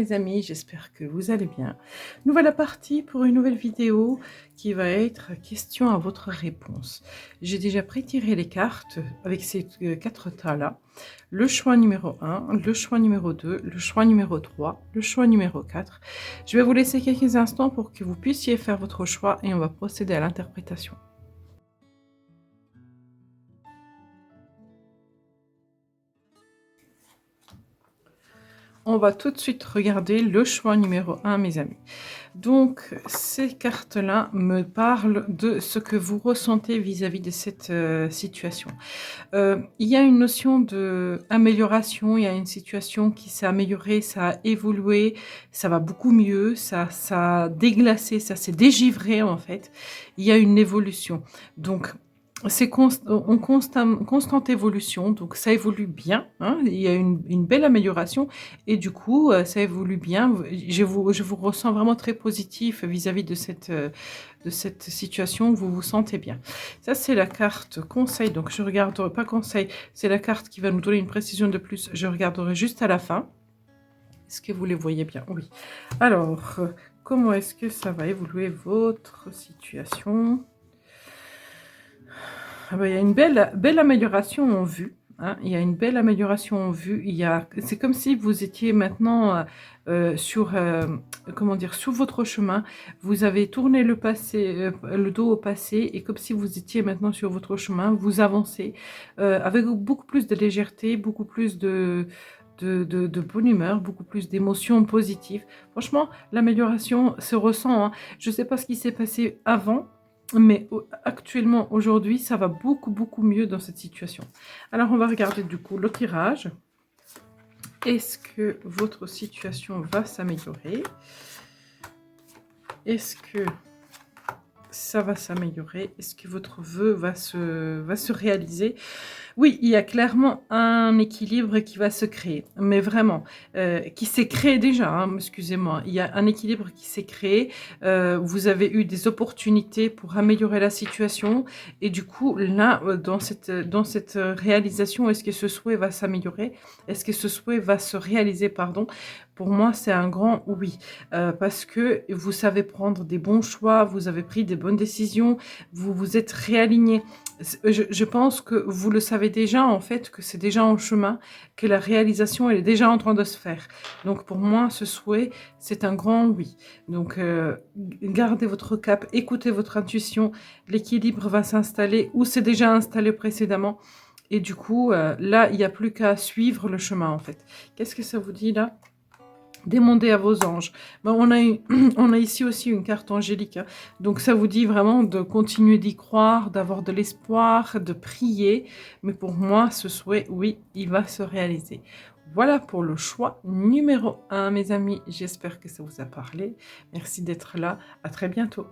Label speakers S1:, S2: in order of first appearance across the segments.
S1: mes amis, j'espère que vous allez bien. Nous voilà partis pour une nouvelle vidéo qui va être question à votre réponse. J'ai déjà prétiré les cartes avec ces 4 tas-là. Le choix numéro 1, le choix numéro 2, le choix numéro 3, le choix numéro 4. Je vais vous laisser quelques instants pour que vous puissiez faire votre choix et on va procéder à l'interprétation. On va tout de suite regarder le choix numéro 1, mes amis. Donc, ces cartes-là me parlent de ce que vous ressentez vis-à-vis de cette situation. Il y a une notion d'amélioration, il y a une situation qui s'est améliorée, ça a évolué, ça va beaucoup mieux, ça a déglacé, ça s'est dégivré en fait. Il y a une évolution. Donc, c'est en constante évolution, donc ça évolue bien, hein, il y a une belle amélioration et du coup, ça évolue bien. Je vous ressens vraiment très positif vis-à-vis de cette situation, vous vous sentez bien. Ça, c'est la carte conseil, donc je regarderai pas conseil, c'est la carte qui va nous donner une précision de plus, je regarderai juste à la fin. Est-ce que vous les voyez bien? Oui. Alors, comment est-ce que ça va évoluer votre situation? Ah ben, il y a une belle amélioration en vue. Hein, il y a une belle amélioration en vue. C'est comme si vous étiez maintenant comment dire, sur votre chemin. Vous avez tourné le dos au passé, et comme si vous étiez maintenant sur votre chemin, vous avancez avec beaucoup plus de légèreté, beaucoup plus de bonne humeur, beaucoup plus d'émotions positives. Franchement, l'amélioration se ressent. Hein. Je ne sais pas ce qui s'est passé avant. Mais actuellement, aujourd'hui, ça va beaucoup mieux dans cette situation. Alors, on va regarder du coup le tirage. Est-ce que votre situation va s'améliorer? Est-ce que ça va s'améliorer? Est-ce que votre vœu va se réaliser? Oui, il y a clairement un équilibre qui va se créer, mais vraiment, qui s'est créé déjà, hein, excusez-moi. Il y a un équilibre qui s'est créé, vous avez eu des opportunités pour améliorer la situation et du coup, là, dans cette réalisation, est-ce que ce souhait va s'améliorer? Est-ce que ce souhait va se réaliser, pardon? Pour moi, c'est un grand oui, parce que vous savez prendre des bons choix, vous avez pris des bonnes décisions, vous vous êtes réaligné. Je pense que vous le savez déjà, en fait, que c'est déjà en chemin, que la réalisation elle est déjà en train de se faire. Donc pour moi, ce souhait, c'est un grand oui. Donc gardez votre cap, écoutez votre intuition, l'équilibre va s'installer ou c'est déjà installé précédemment. Et du coup, là, il n'y a plus qu'à suivre le chemin, en fait. Qu'est-ce que ça vous dit là? Demandez à vos anges. Ben, on a ici aussi une carte angélique. Hein. Donc ça vous dit vraiment de continuer d'y croire, d'avoir de l'espoir, de prier. Mais pour moi, ce souhait, oui, il va se réaliser. Voilà pour le choix numéro 1, mes amis. J'espère que ça vous a parlé. Merci d'être là. À très bientôt.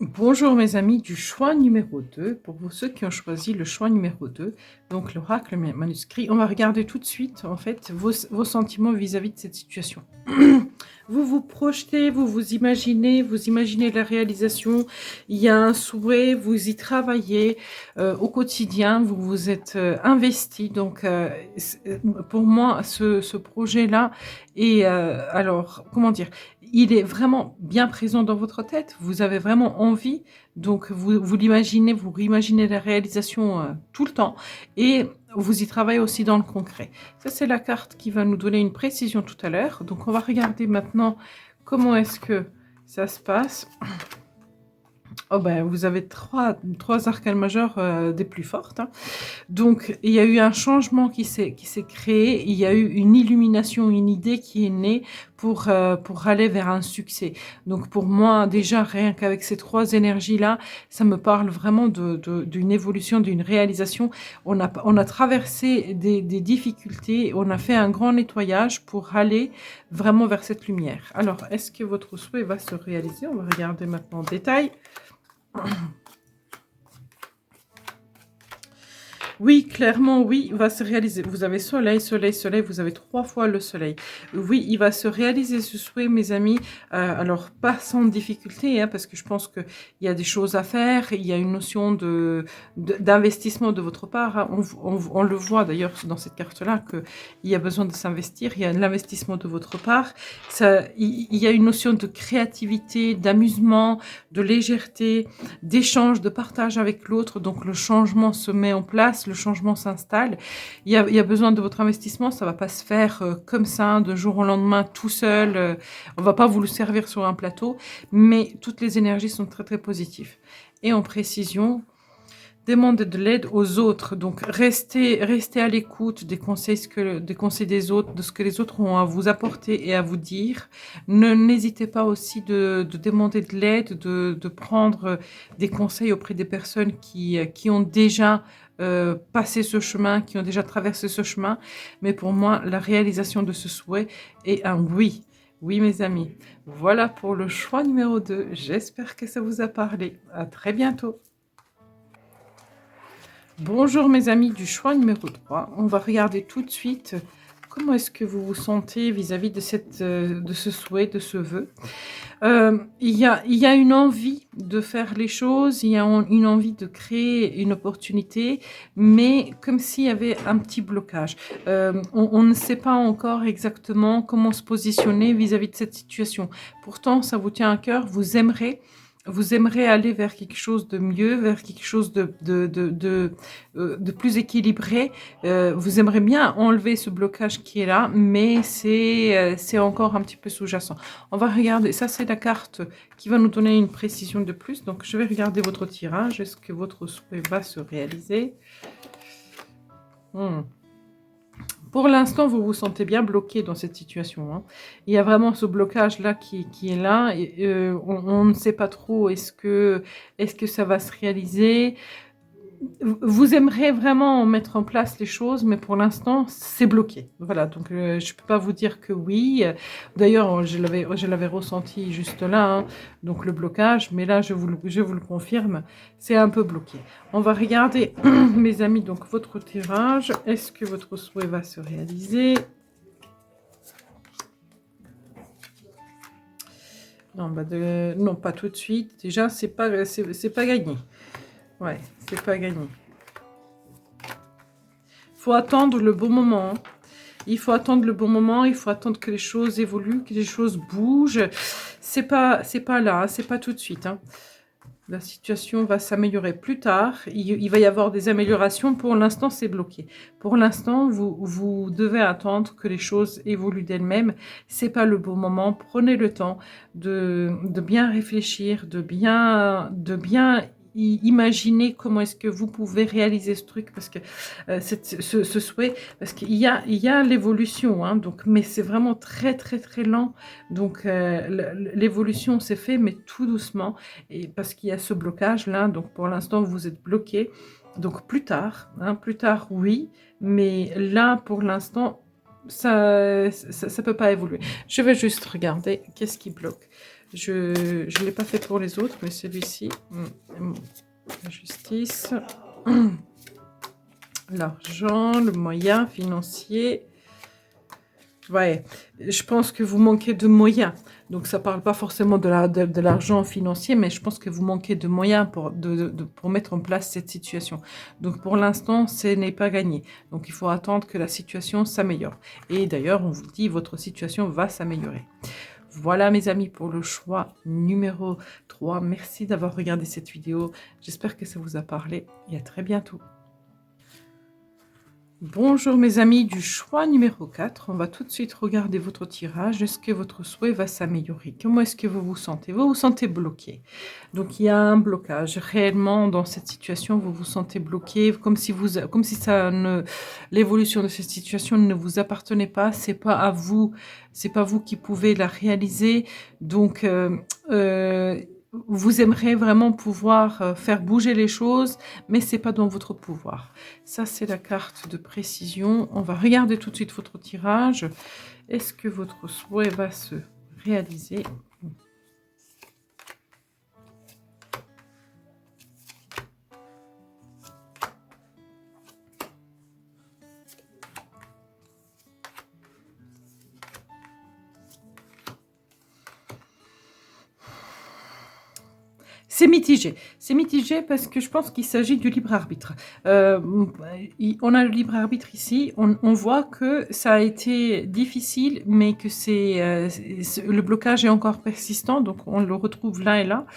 S1: Bonjour mes amis du choix numéro 2, pour vous ceux qui ont choisi le choix numéro 2, donc l'oracle manuscrit, on va regarder tout de suite en fait vos sentiments vis-à-vis de cette situation. Vous vous projetez, vous imaginez la réalisation, il y a un souhait, vous y travaillez au quotidien, vous vous êtes investi, donc pour moi ce projet-là est, alors comment dire, il est vraiment bien présent dans votre tête, vous avez vraiment envie, donc vous l'imaginez, vous réimaginez la réalisation tout le temps et vous y travaillez aussi dans le concret. Ça, c'est la carte qui va nous donner une précision tout à l'heure. Donc, on va regarder maintenant comment est-ce que ça se passe. Oh ben, vous avez trois arcanes majeures des plus fortes. Hein. Donc, il y a eu un changement qui s'est créé, il y a eu une illumination, une idée qui est née pour aller vers un succès. Donc, pour moi, déjà, rien qu'avec ces 3 énergies-là, ça me parle vraiment d'une évolution, d'une réalisation. On a traversé des difficultés, on a fait un grand nettoyage pour aller vraiment vers cette lumière. Alors, est-ce que votre souhait va se réaliser? On va regarder maintenant en détail. Oui, clairement, oui, il va se réaliser. Vous avez soleil, soleil, soleil, vous avez 3 fois le soleil. Oui, il va se réaliser ce souhait, mes amis. Alors, pas sans difficulté, hein, parce que je pense qu'il y a des choses à faire. Il y a une notion d'investissement de votre part, hein. On le voit d'ailleurs dans cette carte-là, qu'il y a besoin de s'investir. Il y a l'investissement de votre part. Il y a une notion de créativité, d'amusement, de légèreté, d'échange, de partage avec l'autre. Donc, le changement se met en place, le changement s'installe. Il y a besoin de votre investissement. Ça va pas se faire comme ça, de jour au lendemain, tout seul. On va pas vous le servir sur un plateau. Mais toutes les énergies sont très, très positives. Et en précision, demandez de l'aide aux autres. Donc, restez à l'écoute des conseils des autres, de ce que les autres ont à vous apporter et à vous dire. N'hésitez pas aussi de demander de l'aide, de prendre des conseils auprès des personnes qui ont déjà passé ce chemin, qui ont déjà traversé ce chemin. Mais pour moi, la réalisation de ce souhait est un oui. Oui, mes amis. Voilà pour le choix numéro 2. J'espère que ça vous a parlé. À très bientôt. Bonjour mes amis du choix numéro 3. On va regarder tout de suite comment est-ce que vous vous sentez vis-à-vis de ce souhait, de ce vœu. Il y a une envie de faire les choses, il y a une envie de créer une opportunité, mais comme s'il y avait un petit blocage. On ne sait pas encore exactement comment se positionner vis-à-vis de cette situation. Pourtant, ça vous tient à cœur, vous aimerez aller vers quelque chose de mieux, vers quelque chose de plus équilibré. Vous aimeriez bien enlever ce blocage qui est là, mais c'est encore un petit peu sous-jacent. On va regarder, ça c'est la carte qui va nous donner une précision de plus. Donc je vais regarder votre tirage. Est-ce que votre souhait va se réaliser? Pour l'instant, vous vous sentez bien bloqué dans cette situation, hein. Il y a vraiment ce blocage-là qui est là. Et, on ne sait pas trop, est-ce que ça va se réaliser? Vous aimeriez vraiment mettre en place les choses, mais pour l'instant, c'est bloqué. Voilà, donc je ne peux pas vous dire que oui. D'ailleurs, je l'avais ressenti juste là, hein, donc le blocage, mais là, je vous le confirme, c'est un peu bloqué. On va regarder, mes amis, donc votre tirage. Est-ce que votre souhait va se réaliser? Non, non, pas tout de suite. Déjà, c'est pas gagné. Ouais, c'est pas gagné. Faut attendre le bon moment. Il faut attendre le bon moment, il faut attendre que les choses évoluent, que les choses bougent. C'est pas là, c'est pas tout de suite, hein. La situation va s'améliorer plus tard. Il va y avoir des améliorations. Pour l'instant, c'est bloqué. Pour l'instant, vous devez attendre que les choses évoluent d'elles-mêmes. C'est pas le bon moment. Prenez le temps de bien réfléchir, de bien imaginer comment est-ce que vous pouvez réaliser ce truc, parce que ce souhait, parce qu'il y a l'évolution, hein, donc, mais c'est vraiment très très très lent. Donc l'évolution s'est fait, mais tout doucement, et parce qu'il y a ce blocage là. Donc pour l'instant vous êtes bloqué. Donc plus tard, hein, plus tard oui, mais là pour l'instant ça peut pas évoluer. Je vais juste regarder qu'est-ce qui bloque. Je ne l'ai pas fait pour les autres, mais celui-ci, la justice, l'argent, le moyen financier. Ouais, je pense que vous manquez de moyens. Donc ça parle pas forcément de l'argent financier, mais je pense que vous manquez de moyens pour mettre en place cette situation. Donc pour l'instant, ce n'est pas gagné. Donc il faut attendre que la situation s'améliore. Et d'ailleurs, on vous dit, votre situation va s'améliorer. Voilà mes amis pour le choix numéro 3. Merci d'avoir regardé cette vidéo. J'espère que ça vous a parlé et à très bientôt. Bonjour mes amis du choix numéro 4. On va tout de suite regarder votre tirage. Est-ce que votre souhait va s'améliorer? Comment est-ce que vous vous sentez? Vous vous sentez bloqué. Donc il y a un blocage. Réellement dans cette situation, vous vous sentez bloqué, comme si l'évolution de cette situation ne vous appartenait pas. C'est pas à vous, c'est pas vous qui pouvez la réaliser. Donc vous aimeriez vraiment pouvoir faire bouger les choses, mais c'est pas dans votre pouvoir. Ça, c'est la carte de précision. On va regarder tout de suite votre tirage. Est-ce que votre souhait va se réaliser? C'est mitigé. C'est mitigé parce que je pense qu'il s'agit du libre arbitre. On a le libre arbitre ici. On voit que ça a été difficile, mais que le blocage est encore persistant. Donc, on le retrouve là et là.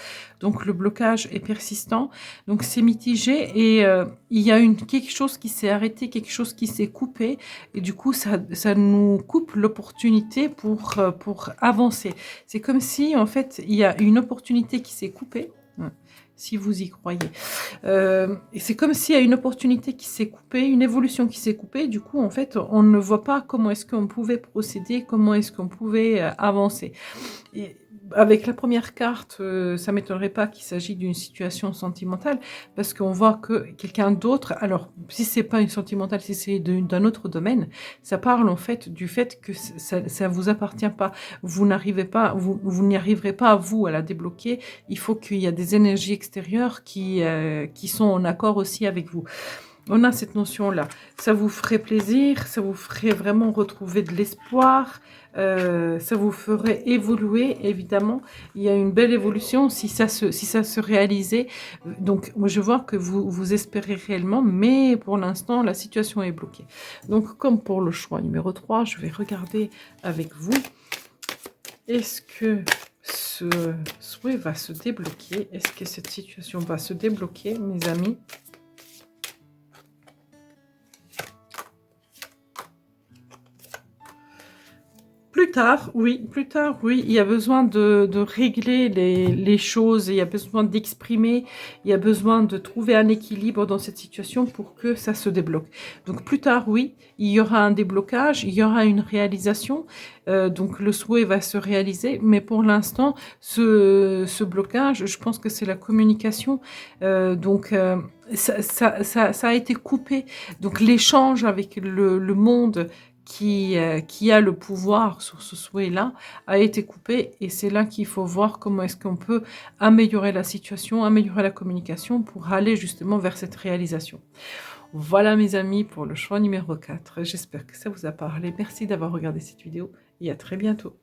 S1: Donc, le blocage est persistant. Donc, c'est mitigé et il y a quelque chose qui s'est arrêté, quelque chose qui s'est coupé. Et du coup, ça nous coupe l'opportunité pour avancer. C'est comme si, en fait, il y a une opportunité qui s'est coupée. Si vous y croyez. Et c'est comme s'il y a une opportunité qui s'est coupée, une évolution qui s'est coupée. Du coup, en fait, on ne voit pas comment est-ce qu'on pouvait procéder, comment est-ce qu'on pouvait avancer. Et avec la première carte, ça ne m'étonnerait pas qu'il s'agit d'une situation sentimentale, parce qu'on voit que quelqu'un d'autre, alors si ce n'est pas une sentimentale, si c'est d'un autre domaine, ça parle en fait du fait que ça ne vous appartient pas. Vous n'arrivez pas, vous n'y arriverez pas vous à la débloquer. Il faut qu'il y ait des énergies extérieures qui sont en accord aussi avec vous. On a cette notion-là. Ça vous ferait plaisir, ça vous ferait vraiment retrouver de l'espoir, ça vous ferait évoluer, évidemment. Il y a une belle évolution si ça se réalisait. Donc, moi, je vois que vous espérez réellement, mais pour l'instant, la situation est bloquée. Donc, comme pour le choix numéro 3, je vais regarder avec vous. Est-ce que ce souhait va se débloquer? Est-ce que cette situation va se débloquer, mes amis? Plus tard, oui, il y a besoin de régler les choses, il y a besoin d'exprimer, il y a besoin de trouver un équilibre dans cette situation pour que ça se débloque. Donc plus tard, oui, il y aura un déblocage, il y aura une réalisation, donc le souhait va se réaliser, mais pour l'instant, ce blocage, je pense que c'est la communication, ça a été coupé, donc l'échange avec le monde qui a le pouvoir sur ce souhait-là, a été coupé et c'est là qu'il faut voir comment est-ce qu'on peut améliorer la situation, améliorer la communication pour aller justement vers cette réalisation. Voilà mes amis pour le choix numéro 4. J'espère que ça vous a parlé. Merci d'avoir regardé cette vidéo et à très bientôt.